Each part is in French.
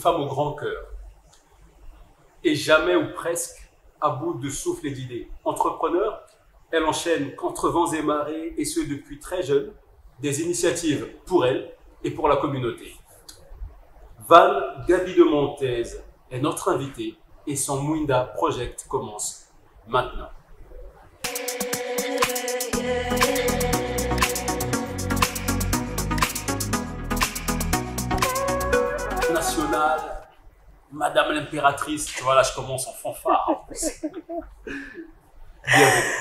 femme au grand cœur et jamais ou presque à bout de souffle et d'idées. Entrepreneur, elle enchaîne contre vents et marées, et ce depuis très jeune, des initiatives pour elle et pour la communauté. Van Gaby de Montez est notre invitée et son Mwinda Project commence maintenant. Nationale, Madame l'impératrice, voilà, je commence en fanfare en plus. Bienvenue.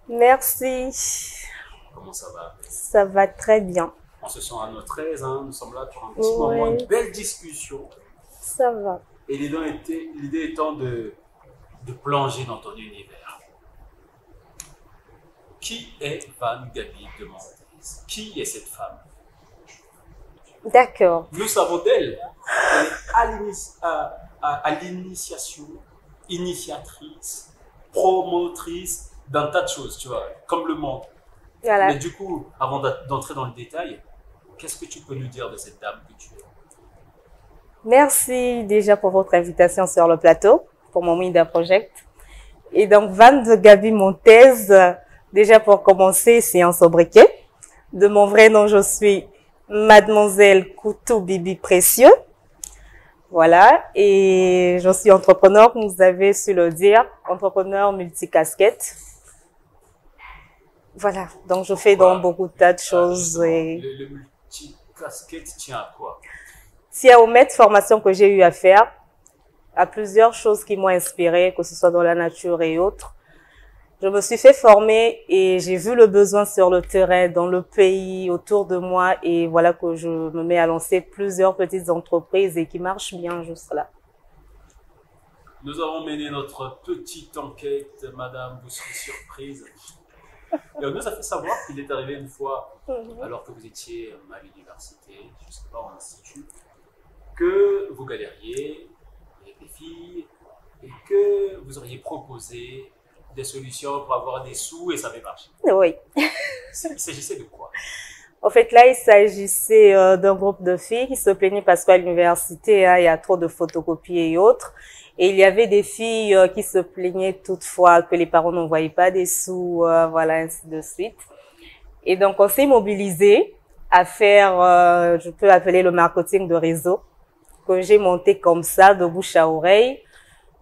Merci. Comment ça va? Ça va très bien. On se sent à notre aise, hein. Nous sommes là pour un petit moment, une belle discussion. Ça va. Et l'idée étant de plonger dans ton univers. Qui est Van Gaby de Montez? Qui est cette femme? D'accord. Nous savons d'elle. Elle est à l'initiation, initiatrice, promotrice d'un tas de choses, tu vois, comme le monde. Voilà. Mais du coup, avant d'entrer dans le détail, qu'est-ce que tu peux nous dire de cette dame que tu es? Merci déjà pour votre invitation sur le plateau, pour mon Mwinda Project. Et donc, Van Gaby Montez, déjà pour commencer, c'est un sobriquet. De mon vrai nom, je suis Mademoiselle Koutou Bibi Précieux. Voilà. Et je suis entrepreneur, vous avez su le dire, entrepreneur multicasquette. Voilà. Donc, je fais dans beaucoup de tas de choses. Et... Le multicasquette tient à quoi? Tient aux maîtres formations que j'ai eu à faire, à plusieurs choses qui m'ont inspiré, que ce soit dans la nature et autres. Je me suis fait former et j'ai vu le besoin sur le terrain, dans le pays, autour de moi, et voilà que je me mets à lancer plusieurs petites entreprises et qui marchent bien juste là. Nous avons mené notre petite enquête, madame, vous serez surprise. Et on nous a fait savoir qu'il est arrivé une fois, alors que vous étiez à l'université, je ne sais pas, en institut, que vous galériez avec des filles et que vous auriez proposé des solutions pour avoir des sous et ça avait marché. Oui. Il s'agissait de quoi? En fait, là, il s'agissait d'un groupe de filles qui se plaignaient parce qu'à l'université, hein, il y a trop de photocopies et autres. Et il y avait des filles qui se plaignaient toutefois que les parents n'envoyaient pas des sous, voilà, ainsi de suite. Et donc, on s'est mobilisés à faire, je peux appeler le marketing de réseau, que j'ai monté comme ça, de bouche à oreille.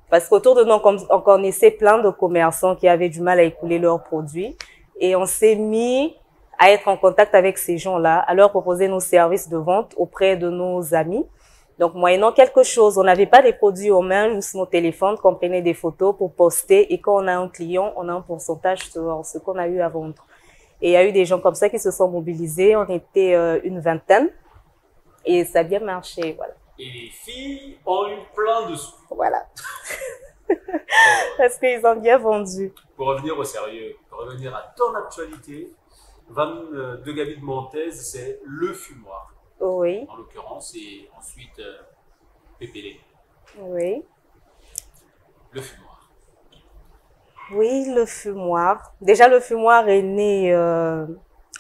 Parce qu'autour de nous, on connaissait plein de commerçants qui avaient du mal à écouler leurs produits. Et on s'est mis à être en contact avec ces gens-là, à leur proposer nos services de vente auprès de nos amis. Donc, moyennant quelque chose, on n'avait pas des produits aux mains, juste nos téléphones, qu'on prenait des photos pour poster. Et quand on a un client, on a un pourcentage sur ce qu'on a eu à vendre. Et il y a eu des gens comme ça qui se sont mobilisés. On était une vingtaine. Et ça a bien marché, voilà. Et les filles ont eu plein de sous. Voilà. Parce qu'ils ont bien vendu. Pour revenir au sérieux, pour revenir à ton actualité, Van Gaby de Montez, c'est le fumoir. Oui. En l'occurrence, et ensuite Pépélé. Oui. Le fumoir. Oui, le fumoir. Déjà, le fumoir est né,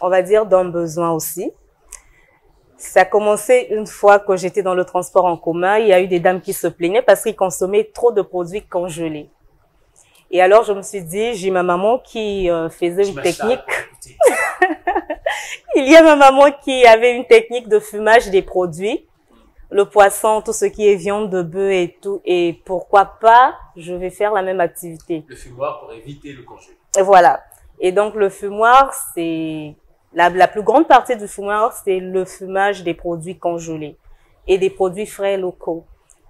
on va dire, d'un besoin aussi. Ça a commencé une fois que j'étais dans le transport en commun. Il y a eu des dames qui se plaignaient parce qu'ils consommaient trop de produits congelés. Et alors, je me suis dit, j'ai ma maman qui faisait une technique. Il y a ma maman qui avait une technique de fumage des produits. Le poisson, tout ce qui est viande de bœuf et tout. Et pourquoi pas, je vais faire la même activité. Le fumoir pour éviter le congelé. Et voilà. Et donc, le fumoir, c'est... La plus grande partie du fumoir, c'est le fumage des produits congelés et des produits frais locaux.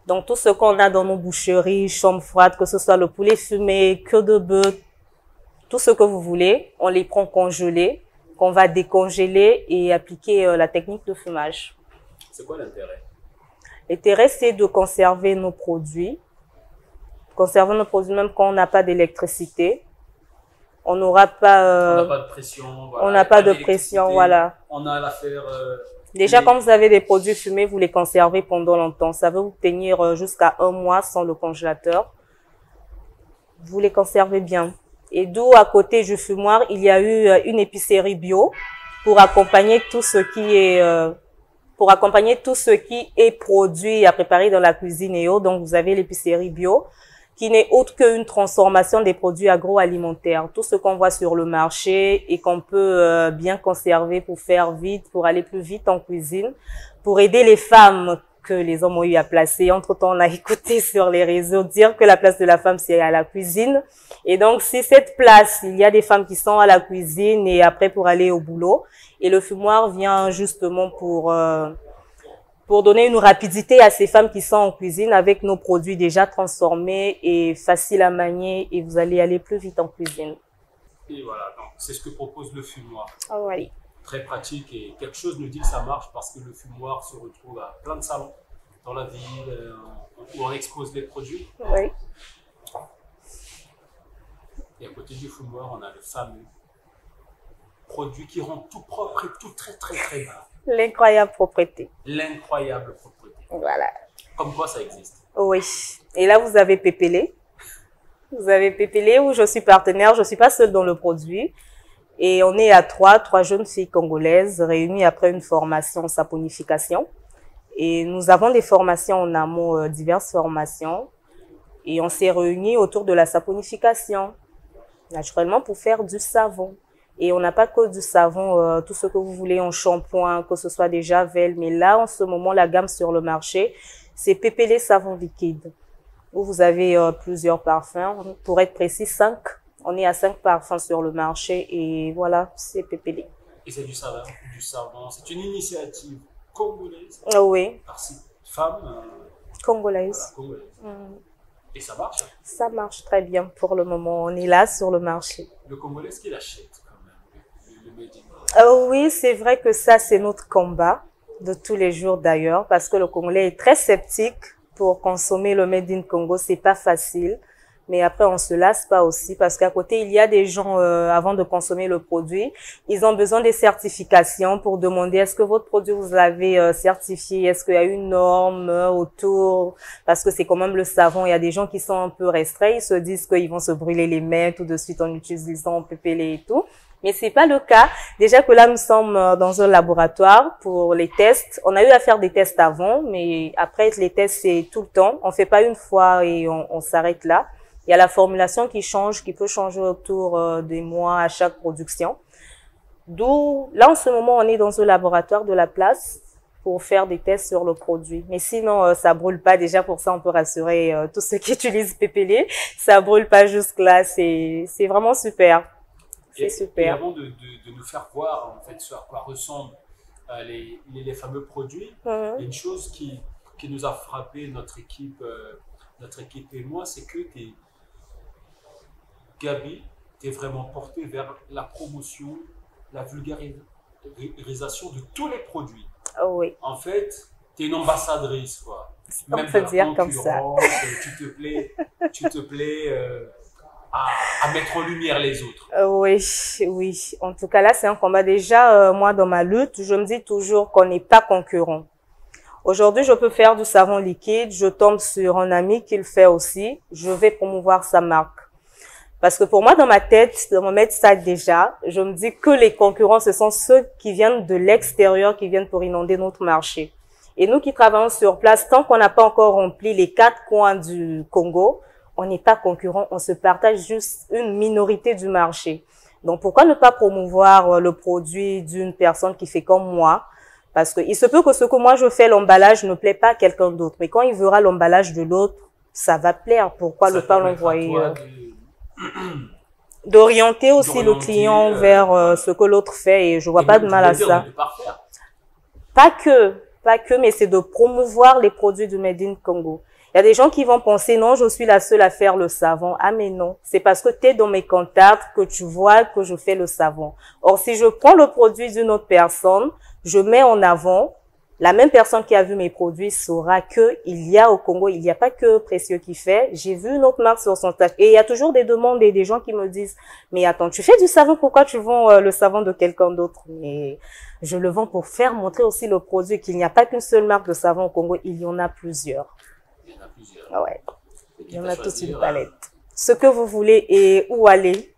Donc, tout ce qu'on a dans nos boucheries, chambres froides, que ce soit le poulet fumé, queue de bœuf, tout ce que vous voulez, on les prend congelés, qu'on va décongeler et appliquer la technique de fumage. C'est quoi l'intérêt? L'intérêt, c'est de conserver nos produits. Conserver nos produits même quand on n'a pas d'électricité. On n'aura pas... on n'a pas de pression. Voilà. On n'a pas de pression, voilà. On a l'affaire... Déjà, quand vous avez des produits fumés, vous les conservez pendant longtemps. Ça va vous tenir jusqu'à 1 mois sans le congélateur. Vous les conservez bien. Et d'où, à côté du fumoir, il y a eu une épicerie bio pour accompagner tout ce qui est pour accompagner tout ce qui est produit à préparer dans la cuisine et autres. Donc, vous avez l'épicerie bio, qui n'est autre qu'une transformation des produits agroalimentaires. Tout ce qu'on voit sur le marché et qu'on peut bien conserver pour faire vite, pour aller plus vite en cuisine, pour aider les femmes que les hommes ont eu à placer. Entre-temps, on a écouté sur les réseaux dire que la place de la femme, c'est à la cuisine. Et donc, c'est cette place. Il y a des femmes qui sont à la cuisine et après pour aller au boulot. Et le fumoir vient justement pour donner une rapidité à ces femmes qui sont en cuisine avec nos produits déjà transformés et faciles à manier, et vous allez aller plus vite en cuisine. Et voilà, donc c'est ce que propose le fumoir. Ah oui. Très pratique, et quelque chose nous dit que ça marche parce que le fumoir se retrouve à plein de salons dans la ville où on expose les produits. Oui. Et à côté du fumoir, on a le fameux produit qui rend tout propre et tout très très très bas. L'incroyable propreté. L'incroyable propreté. Voilà. Comme quoi ça existe. Oui. Et là, vous avez Pépélé. Vous avez Pépélé où je suis partenaire. Je suis pas seule dans le produit. Et on est à trois jeunes filles congolaises réunies après une formation en saponification. Et nous avons des formations en amont, diverses formations. Et on s'est réunis autour de la saponification. Naturellement pour faire du savon. Et on n'a pas que du savon, tout ce que vous voulez en shampoing, que ce soit des javels. Mais là, en ce moment, la gamme sur le marché, c'est Pépélé savon liquide. Où vous avez plusieurs parfums. Pour être précis, 5. On est à 5 parfums sur le marché. Et voilà, c'est Pépélé. Et c'est du savon. C'est une initiative congolaise. Oui. Par ces femmes congolaises. Voilà, congolaises. Et ça marche? Ça marche très bien pour le moment. On est là sur le marché. Le Congolais, est-ce qu'il achète quand même le made in? Oui, c'est vrai que ça, c'est notre combat de tous les jours d'ailleurs, parce que le Congolais est très sceptique pour consommer le made in Congo. C'est pas facile. Mais après, on se lasse pas aussi parce qu'à côté, il y a des gens, avant de consommer le produit, ils ont besoin des certifications pour demander est-ce que votre produit vous l'avez certifié, est-ce qu'il y a une norme autour, parce que c'est quand même le savon. Il y a des gens qui sont un peu restreints, ils se disent qu'ils vont se brûler les mains tout de suite en utilisant Pépélé et tout. Mais c'est pas le cas. Déjà que là, nous sommes dans un laboratoire pour les tests. On a eu à faire des tests avant, mais après, les tests, c'est tout le temps. On fait pas une fois et on s'arrête là. Il y a la formulation qui change, qui peut changer autour des mois à chaque production. D'où, là, en ce moment, on est dans un laboratoire de la place pour faire des tests sur le produit. Mais sinon, ça brûle pas. Déjà, pour ça, on peut rassurer tous ceux qui utilisent Pépélé. Ça brûle pas jusque-là. C'est vraiment super. C'est super. Et avant de nous faire voir, en fait, ce à quoi ressemblent les fameux produits, il y a une chose qui nous a frappé, notre équipe et moi, c'est que Gabi, tu es vraiment portée vers la promotion, la vulgarisation de tous les produits. Oui. En fait, tu es une ambassadrice, quoi. On Même peut de la dire comme ça. tu te plais à mettre en lumière les autres. Oui, oui. En tout cas, là, c'est un combat. Déjà, moi, dans ma lutte, je me dis toujours qu'on n'est pas concurrent. Aujourd'hui, je peux faire du savon liquide. Je tombe sur un ami qui le fait aussi. Je vais promouvoir sa marque. Parce que pour moi, dans ma tête, dans mon médecin déjà, je me dis que les concurrents, ce sont ceux qui viennent de l'extérieur, qui viennent pour inonder notre marché. Et nous qui travaillons sur place, tant qu'on n'a pas encore rempli les 4 coins du Congo, on n'est pas concurrents, on se partage juste une minorité du marché. Donc, pourquoi ne pas promouvoir le produit d'une personne qui fait comme moi? Parce que il se peut que ce que moi je fais, l'emballage ne plaît pas à quelqu'un d'autre. Mais quand il verra l'emballage de l'autre, ça va plaire. Pourquoi ne pas l'envoyer? D'orienter aussi le client vers ce que l'autre fait, et je vois pas de mal à ça. Pas que, mais c'est de promouvoir les produits du Made in Congo. Il y a des gens qui vont penser, non, je suis la seule à faire le savon. Ah, mais non. C'est parce que tu es dans mes contacts que tu vois que je fais le savon. Or, si je prends le produit d'une autre personne, je mets en avant, la même personne qui a vu mes produits saura que il y a au Congo, il n'y a pas que Précieux qui fait. J'ai vu une autre marque sur son stage. Et il y a toujours des demandes et des gens qui me disent, mais attends, tu fais du savon, pourquoi tu vends le savon de quelqu'un d'autre? Mais je le vends pour faire montrer aussi le produit, qu'il n'y a pas qu'une seule marque de savon au Congo, il y en a plusieurs. Il y en a plusieurs. Ah ouais. Il y en a toute une palette. Ce que vous voulez et où aller.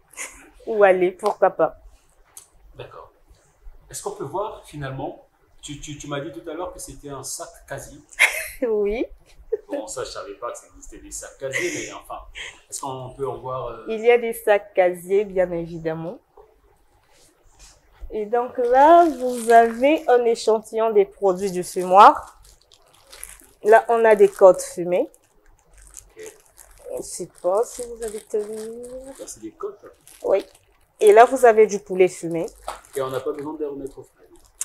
Où aller, pourquoi pas. D'accord. Est-ce qu'on peut voir finalement, Tu m'as dit tout à l'heure que c'était un sac casier. Oui. Bon, ça, je ne savais pas que ça existait des sacs casiers, mais enfin, est-ce qu'on peut en voir Il y a des sacs casiers, bien évidemment. Et donc là, vous avez un échantillon des produits du fumoir. Là, on a des côtes fumées. Ok. Je ne sais pas si vous allez tenir. Là, c'est des côtes. Oui. Et là, vous avez du poulet fumé. Et on n'a pas besoin de les remettre au frais.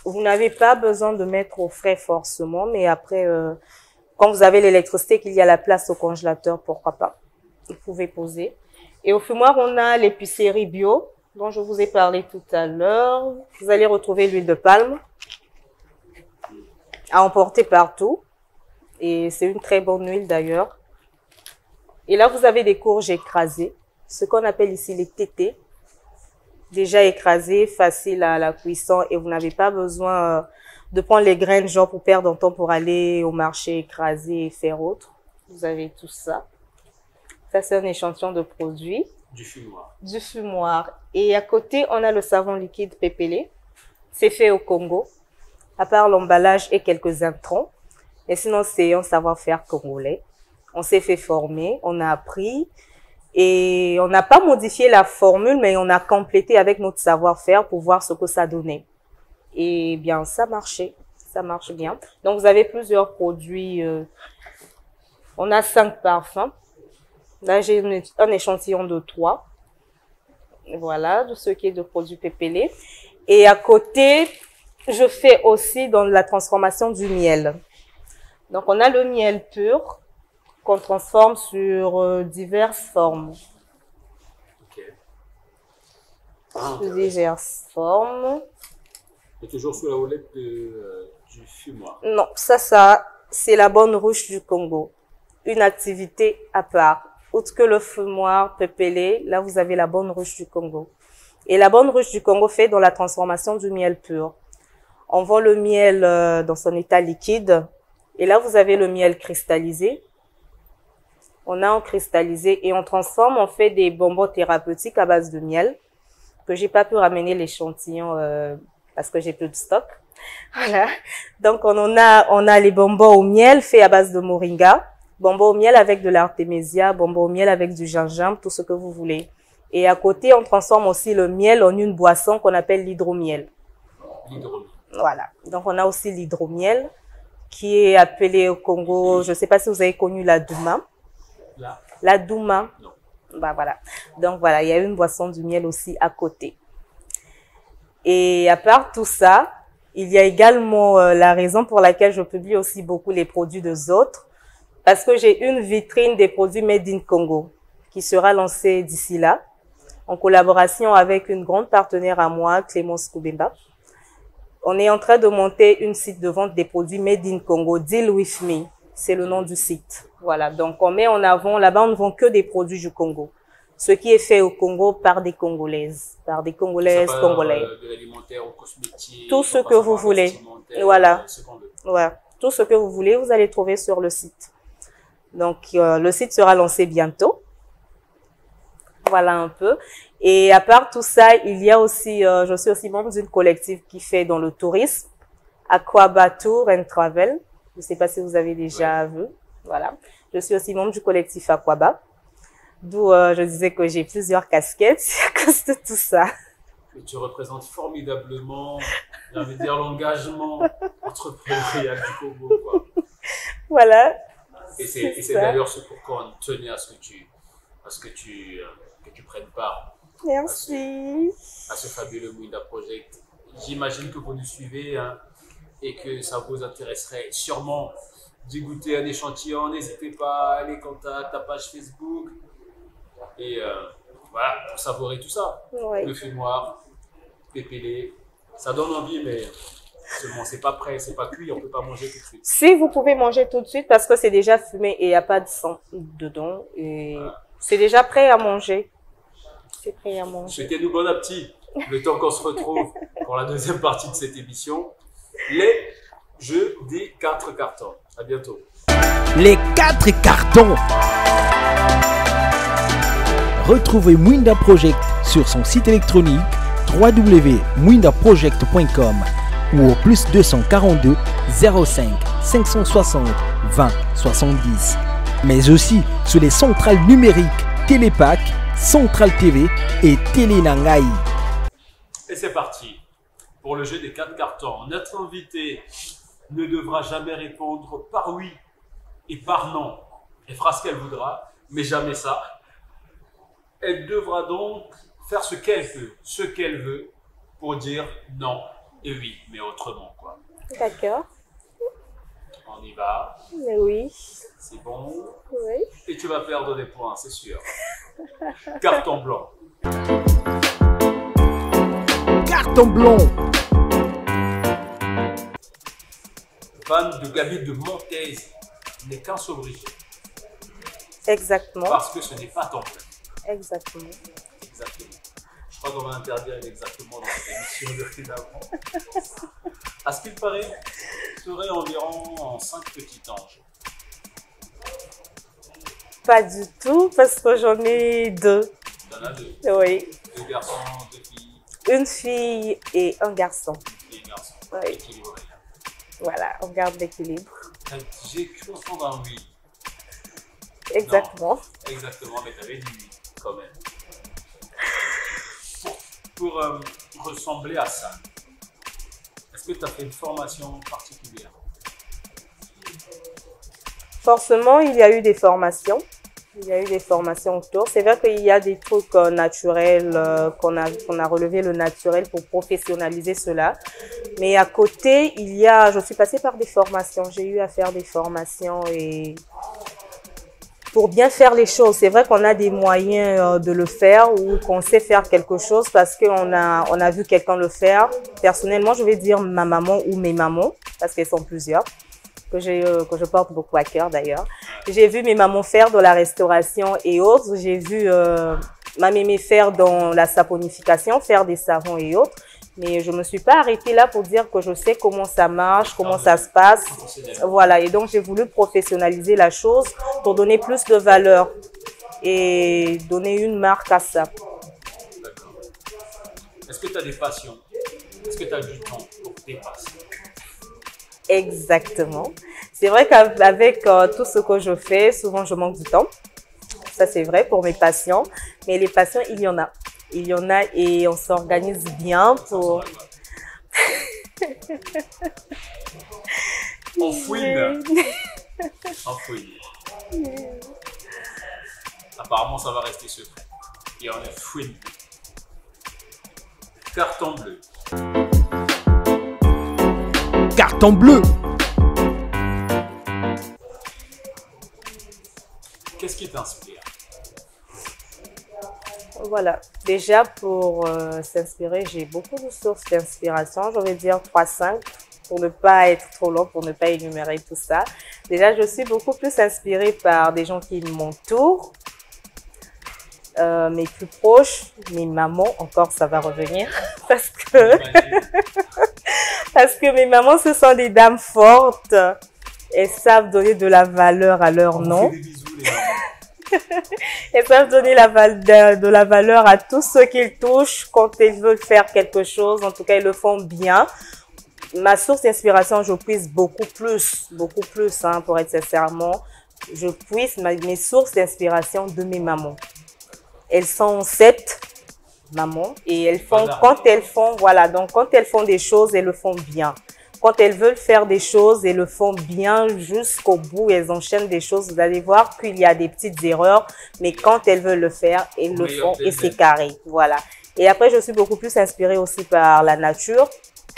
Vous n'avez pas besoin de mettre au frais forcément, mais après, quand vous avez l'électricité, qu'il y a la place au congélateur, pourquoi pas. Vous pouvez poser. Et au fumoir, on a l'épicerie bio, dont je vous ai parlé tout à l'heure. Vous allez retrouver l'huile de palme à emporter partout. Et c'est une très bonne huile d'ailleurs. Et là, vous avez des courges écrasées, ce qu'on appelle ici les tétés. Déjà écrasées, faciles à la cuisson et vous n'avez pas besoin de prendre les graines genre pour perdre un temps pour aller au marché écraser et faire autre. Vous avez tout ça. Ça, c'est un échantillon de produits. Du fumoir. Du fumoir. Et à côté, on a le savon liquide pépélé. C'est fait au Congo, à part l'emballage et quelques intrants. Et sinon, c'est un savoir-faire congolais. On s'est fait former, on a appris. Et on n'a pas modifié la formule, mais on a complété avec notre savoir-faire pour voir ce que ça donnait. Et bien, ça marchait. Ça marche bien. Donc, vous avez plusieurs produits. On a 5 parfums. Là, j'ai un échantillon de 3. Voilà, de ce qui est de produits pépélés. Et à côté, je fais aussi dans la transformation du miel. Donc, on a le miel pur qu'on transforme sur diverses formes. Ok. Sur diverses formes. Et toujours sous la houlette du fumoir. Non, ça, c'est la bonne ruche du Congo. Une activité à part. Autre que le fumoir pépélé, là, vous avez la bonne ruche du Congo. Et la bonne ruche du Congo fait dans la transformation du miel pur. On vend le miel dans son état liquide. Et là, vous avez le miel cristallisé. On a en cristallisé et on transforme, on fait des bonbons thérapeutiques à base de miel que j'ai pas pu ramener l'échantillon parce que j'ai plus de stock. Voilà. Donc on a les bonbons au miel faits à base de moringa, bonbons au miel avec de l'artémisia, bonbons au miel avec du gingembre, tout ce que vous voulez. Et à côté, on transforme aussi le miel en une boisson qu'on appelle l'hydromiel. L'hydromiel. Voilà. Donc on a aussi l'hydromiel qui est appelé au Congo, je sais pas si vous avez connu la douma. La douma. Non. Bah voilà. Donc voilà, il y a une boisson du miel aussi à côté. Et à part tout ça, il y a également la raison pour laquelle je publie aussi beaucoup les produits des autres, parce que j'ai une vitrine des produits Made in Congo qui sera lancée d'ici là, en collaboration avec une grande partenaire à moi, Clémence Koubemba. On est en train de monter une site de vente des produits Made in Congo, Deal With Me. C'est le nom du site. Voilà, donc on met en avant, là-bas on ne vend que des produits du Congo. Ce qui est fait au Congo par des Congolaises, Congolais. De l'alimentaire au cosmétique. Tout ce que vous voulez. Voilà. Ouais. Tout ce que vous voulez, vous allez trouver sur le site. Donc le site sera lancé bientôt. Voilà un peu. Et à part tout ça, il y a aussi, je suis aussi membre d'une collective qui fait dans le tourisme, Aquaba Tour and Travel. Je ne sais pas si vous avez déjà vu. Voilà. Je suis aussi membre du collectif Aquaba. D'où je disais que j'ai plusieurs casquettes à cause de tout ça. Et tu représentes formidablement, j'ai envie de dire, l'engagement entrepreneurial du Congo, quoi. Voilà. Et c'est d'ailleurs ce pourquoi on tenait à ce que tu prennes part. Merci. À ce fabuleux Mwinda Project. J'imagine que vous nous suivez, hein, et que ça vous intéresserait sûrement d'y goûter un échantillon. N'hésitez pas à les contacter, ta page Facebook. Et voilà, pour savourer tout ça. Ouais. Le fumoir, pépélé, ça donne envie, mais seulement c'est pas prêt, c'est pas cuit, on peut pas manger tout de suite. Si vous pouvez manger tout de suite parce que c'est déjà fumé et il n'y a pas de sang dedans. Et voilà. C'est déjà prêt à manger. C'est prêt à manger. Souhaitez-nous bon appétit. Le temps qu'on se retrouve pour la deuxième partie de cette émission. Les jeux des 4 cartons. À bientôt. Les 4 cartons. Retrouvez Mwinda Project sur son site électronique www.mwindaproject.com ou au plus 242 05 560 20 70. Mais aussi sur les centrales numériques Télépac, Centrale TV et Télé Nangaï. Et c'est parti pour le jeu des 4 cartons. Notre invité ne devra jamais répondre par oui et par non. Elle fera ce qu'elle voudra, mais jamais ça. Elle devra donc faire ce qu'elle peut, ce qu'elle veut, pour dire non et oui, mais autrement quoi. D'accord. On y va. Mais oui. C'est bon. Oui. Et tu vas perdre des points, c'est sûr. Carton blanc. Carton blanc. Fan de Gabi de Montez n'est qu'un sobriquet. Exactement. Parce que ce n'est pas ton plein. Exactement. Exactement. Je crois qu'on va interdire exactement dans cette émission de finalement. À ce qu'il paraît, tu aurais environ 5 petits anges. Pas du tout, parce que j'en ai 2. Tu en as 2. Oui. 2 garçons, 2 filles. Une fille et un garçon. Et un garçon. Oui. Équilibré. Voilà, on garde l'équilibre. J'ai cru entendre un oui. Exactement. Non, exactement, mais tu avais dit oui, quand même. Pour ressembler à ça, est-ce que tu as fait une formation particulière? Forcément, il y a eu des formations. Il y a eu des formations autour. C'est vrai qu'il y a des trucs naturels, qu'on a relevé le naturel pour professionnaliser cela. Mais à côté, je suis passée par des formations. J'ai eu à faire des formations et pour bien faire les choses. C'est vrai qu'on a des moyens de le faire ou qu'on sait faire quelque chose parce qu'on a vu quelqu'un le faire. Personnellement, je vais dire ma maman ou mes mamans, parce qu'elles sont plusieurs, que je porte beaucoup à cœur d'ailleurs. J'ai vu mes mamans faire dans la restauration et autres. J'ai vu ma mémé faire dans la saponification, faire des savons et autres. Mais je ne me suis pas arrêtée là pour dire que je sais comment ça marche, comment ça se passe. Voilà, et donc j'ai voulu professionnaliser la chose pour donner plus de valeur et donner une marque à ça. D'accord. Est-ce que tu as des passions? Est-ce que tu as du temps pour tes passions? Exactement. C'est vrai qu'avec tout ce que je fais, souvent je manque du temps. Ça c'est vrai pour mes passions. Mais les passions, il y en a. Il y en a et on s'organise bien pour... On fouine. On fouine. Apparemment, ça va rester secret. Et on est fouine. Carton bleu. Carton bleu. Qu'est-ce qui t'inspire? Voilà, déjà pour s'inspirer, j'ai beaucoup de sources d'inspiration, je vais dire 3-5 pour ne pas être trop long, pour ne pas énumérer tout ça. Déjà, je suis beaucoup plus inspirée par des gens qui m'entourent, mes plus proches, mes mamans, encore ça va revenir, parce que mes mamans, ce sont des dames fortes, elles savent donner de la valeur à leur nom. On fait des bisous, les mamans. Elles peuvent donner de la valeur à tout ce qu'ils touchent quand ils veulent faire quelque chose. En tout cas, ils le font bien. Ma source d'inspiration, je puise beaucoup plus, hein, pour être sincèrement. Je puise mes sources d'inspiration de mes mamans. Elles sont 7 mamans et elles font, quand elles font, voilà, donc quand elles font des choses, elles le font bien. Quand elles veulent faire des choses, elles le font bien jusqu'au bout. Elles enchaînent des choses. Vous allez voir qu'il y a des petites erreurs, mais quand elles veulent le faire, elles le font et c'est carré. Voilà. Et après, je suis beaucoup plus inspirée aussi par la nature,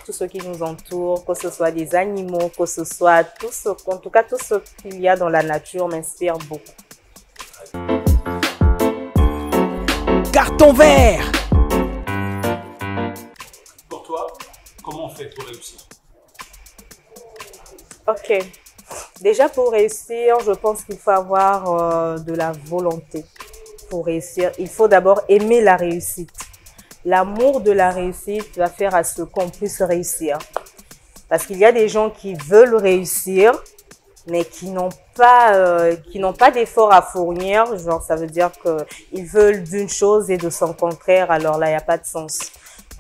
tout ce qui nous entoure, que ce soit des animaux, que ce soit en tout cas tout ce qu'il y a dans la nature m'inspire beaucoup. Carton vert. Pour toi, comment on fait pour réussir? Ok. Déjà, pour réussir, je pense qu'il faut avoir de la volonté. Pour réussir, il faut d'abord aimer la réussite. L'amour de la réussite va faire à ce qu'on puisse réussir. Parce qu'il y a des gens qui veulent réussir, mais qui n'ont pas d'effort à fournir. Genre, ça veut dire qu'ils veulent d'une chose et de son contraire. Alors là, il n'y a pas de sens.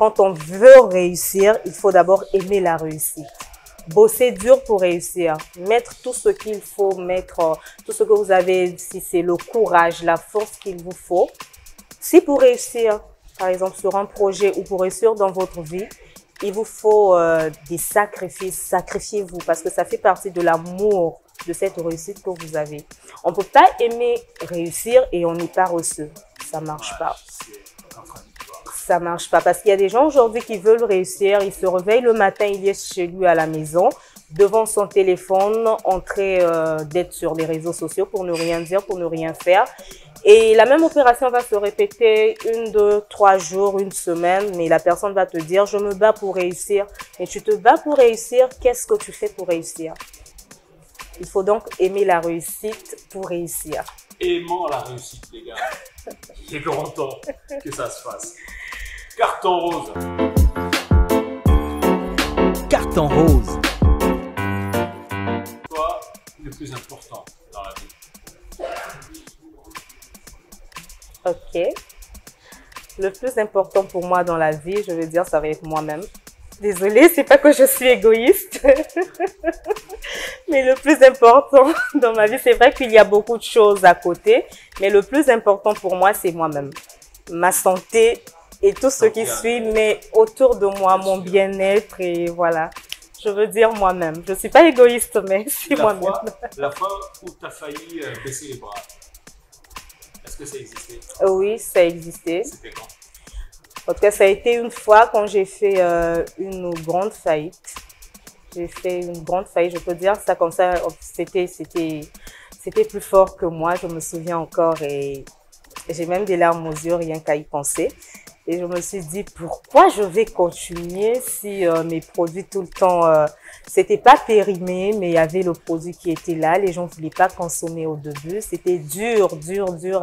quand on veut réussir, il faut d'abord aimer la réussite. Bosser dur pour réussir, mettre tout ce qu'il faut, mettre tout ce que vous avez, si c'est le courage, la force qu'il vous faut. Si pour réussir, par exemple sur un projet ou pour réussir dans votre vie, il vous faut des sacrifices, sacrifiez-vous parce que ça fait partie de l'amour de cette réussite que vous avez. On ne peut pas aimer réussir et on n'est pas reçu. Ça ne marche pas. Ça marche pas parce qu'il y a des gens aujourd'hui qui veulent réussir, ils se réveillent le matin, il est chez lui à la maison, devant son téléphone, en train d'être sur les réseaux sociaux pour ne rien dire, pour ne rien faire. Et la même opération va se répéter 1, 2, 3 jours, une semaine, mais la personne va te dire, je me bats pour réussir. Mais tu te bats pour réussir, qu'est-ce que tu fais pour réussir? Il faut donc aimer la réussite pour réussir. Aimons la réussite, les gars. J'ai grand temps que ça se fasse. Carton rose. Carton rose. Quoi le plus important dans la vie? Ok. Le plus important pour moi dans la vie, je veux dire, ça va être moi-même. Désolée, c'est pas que je suis égoïste. Mais le plus important dans ma vie, c'est vrai qu'il y a beaucoup de choses à côté. Mais le plus important pour moi, c'est moi-même. Ma santé et tout ce qui suit, mais autour de moi, mon bien-être et voilà. Je veux dire moi-même. Je suis pas égoïste, mais c'est moi-même. La fois où tu as failli baisser les bras, est-ce que ça existait? Oui, ça a existé. C'était quand? En tout cas, ça a été une fois quand j'ai fait une grande faillite. J'ai fait une grande faillite, je peux dire ça comme ça. C'était plus fort que moi, je me souviens encore et j'ai même des larmes aux yeux rien qu'à y penser. Et je me suis dit, pourquoi je vais continuer si mes produits tout le temps, c'était pas périmé, mais il y avait le produit qui était là. Les gens ne voulaient pas consommer au début. C'était dur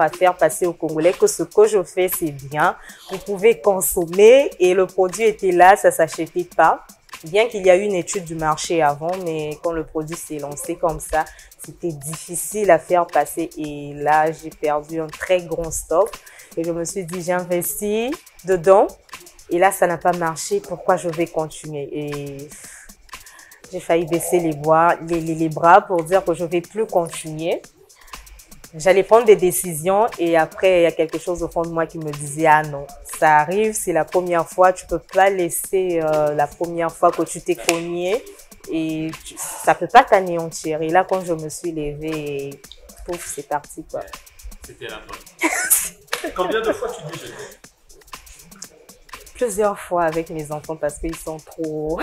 à faire passer aux Congolais que ce que je fais, c'est bien. Vous pouvez consommer et le produit était là, ça s'achetait pas. Bien qu'il y a eu une étude du marché avant, mais quand le produit s'est lancé comme ça, c'était difficile à faire passer. Et là, j'ai perdu un très grand stock. Et je me suis dit, j'ai investi dedans. Et là, ça n'a pas marché. Pourquoi je vais continuer? Et j'ai failli baisser les bras pour dire que je ne vais plus continuer. J'allais prendre des décisions et après, il y a quelque chose au fond de moi qui me disait, ah non, ça arrive, c'est la première fois, tu peux pas laisser la première fois que tu t'es cogné et ça peut pas t'anéantir. Et là, quand je me suis levée, pouf, c'est parti, quoi. C'était la bonne. Combien de fois tu dis je t'aime? Plusieurs fois avec mes enfants parce qu'ils sont trop,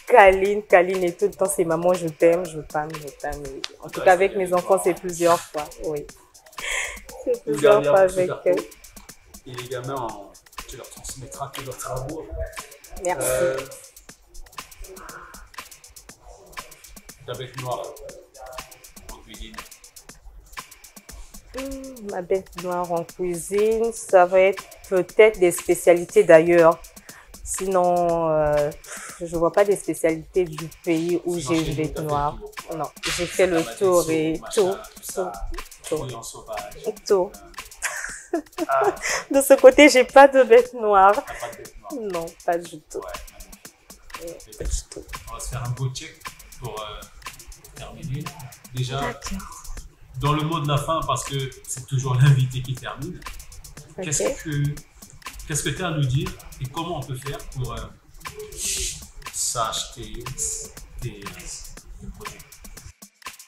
câlines et tout le temps c'est maman je t'aime, je t'aime. En tout cas avec mes enfants c'est plusieurs fois, oui. C'est plusieurs fois avec eux. Et les gamins, tu leur transmettras tout leur amour. Merci. Ta bête noire en cuisine. Ma bête noire en cuisine, ça va être peut-être des spécialités d'ailleurs. Sinon, je vois pas des spécialités du pays où j'ai une bête noire. Non, j'ai fait le tour et tout. De ce côté, j'ai pas de bête noire. Non, pas du tout. On va se faire un beau check pour terminer. Déjà, dans le mot de la fin, parce que c'est toujours l'invité qui termine, qu'est-ce que tu as à nous dire et comment on peut faire pour s'acheter tes produits?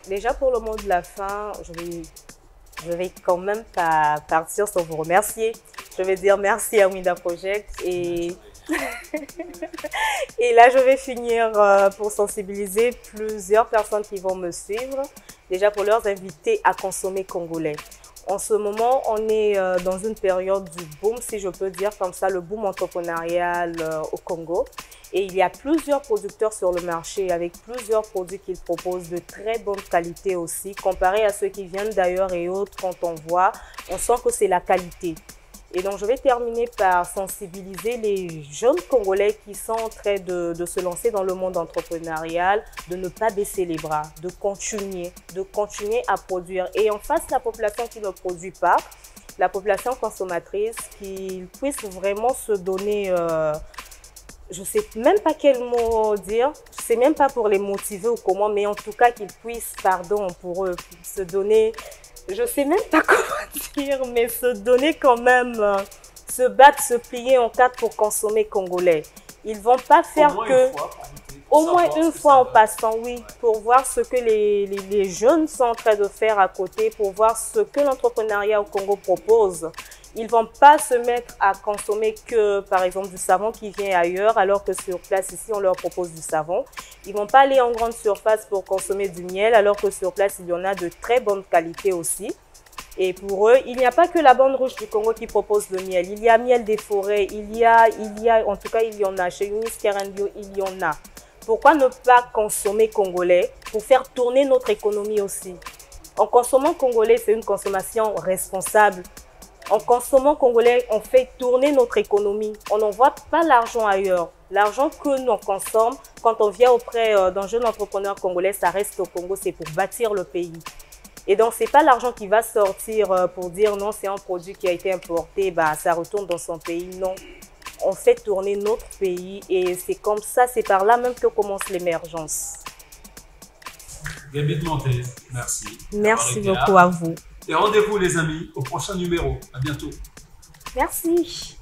Déjà, pour le mot de la fin, je vais quand même pas partir sans vous remercier. Je vais dire merci à Winda Project et et là, je vais finir pour sensibiliser plusieurs personnes qui vont me suivre. Déjà, pour leur inviter à consommer congolais. En ce moment, on est dans une période du boom, si je peux dire comme ça, le boom entrepreneurial au Congo. Et il y a plusieurs producteurs sur le marché avec plusieurs produits qu'ils proposent de très bonne qualité aussi. Comparé à ceux qui viennent d'ailleurs et autres, quand on voit, on sent que c'est la qualité. Et donc, je vais terminer par sensibiliser les jeunes Congolais qui sont en train de se lancer dans le monde entrepreneurial, de ne pas baisser les bras, de continuer à produire. Et en face, la population qui ne produit pas, la population consommatrice, qu'ils puissent vraiment se donner, je ne sais même pas quel mot dire, je ne sais même pas pour les motiver ou comment, mais en tout cas qu'ils puissent, pardon pour eux, se donner, je ne sais même pas comment dire, mais se donner quand même, se battre, se plier en quatre pour consommer congolais. Ils ne vont pas faire que... Au moins une fois en passant, oui, pour voir ce que les jeunes sont en train de faire à côté, pour voir ce que l'entrepreneuriat au Congo propose. Ils ne vont pas se mettre à consommer que, par exemple, du savon qui vient ailleurs, alors que sur place, ici, on leur propose du savon. Ils ne vont pas aller en grande surface pour consommer du miel, alors que sur place, il y en a de très bonne qualité aussi. Et pour eux, il n'y a pas que la bande rouge du Congo qui propose le miel. Il y a miel des forêts, en tout cas, il y en a. Chez Unis Kerendio, il y en a. Pourquoi ne pas consommer congolais pour faire tourner notre économie aussi? En consommant congolais, c'est une consommation responsable. En consommant congolais, on fait tourner notre économie. On n'envoie pas l'argent ailleurs. L'argent que nous consommons, quand on vient auprès d'un jeune entrepreneur congolais, ça reste au Congo, c'est pour bâtir le pays. Et donc, ce n'est pas l'argent qui va sortir pour dire non, c'est un produit qui a été importé, bah, ça retourne dans son pays. Non. On fait tourner notre pays et c'est comme ça, c'est par là même que commence l'émergence. Gaby de Montez, merci. Merci beaucoup à vous. Et rendez-vous les amis au prochain numéro. À bientôt. Merci.